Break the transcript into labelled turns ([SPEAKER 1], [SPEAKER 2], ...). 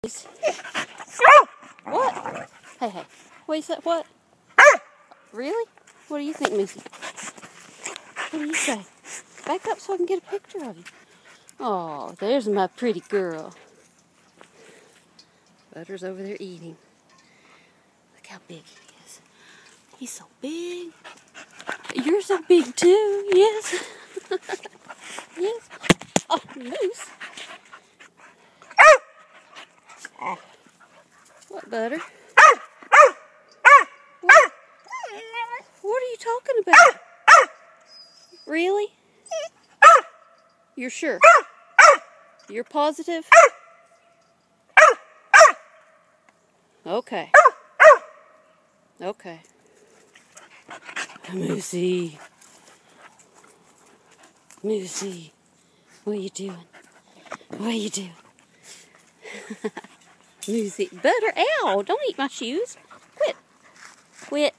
[SPEAKER 1] What? Hey, hey. What is that? What? Really? What do you think, Missy? What do you say? Back up so I can get a picture of you. Oh, there's my pretty girl. Butter's over there eating. Look how big he is. He's so big. You're so big too, yes. Yes. Oh, loose. What, Butter? What are you talking about? Really? You're sure? You're positive? Okay. Okay. Moosey. Moosey. What are you doing? What are you doing? Moosey. Butter, ow! Don't eat my shoes. Quit. Quit.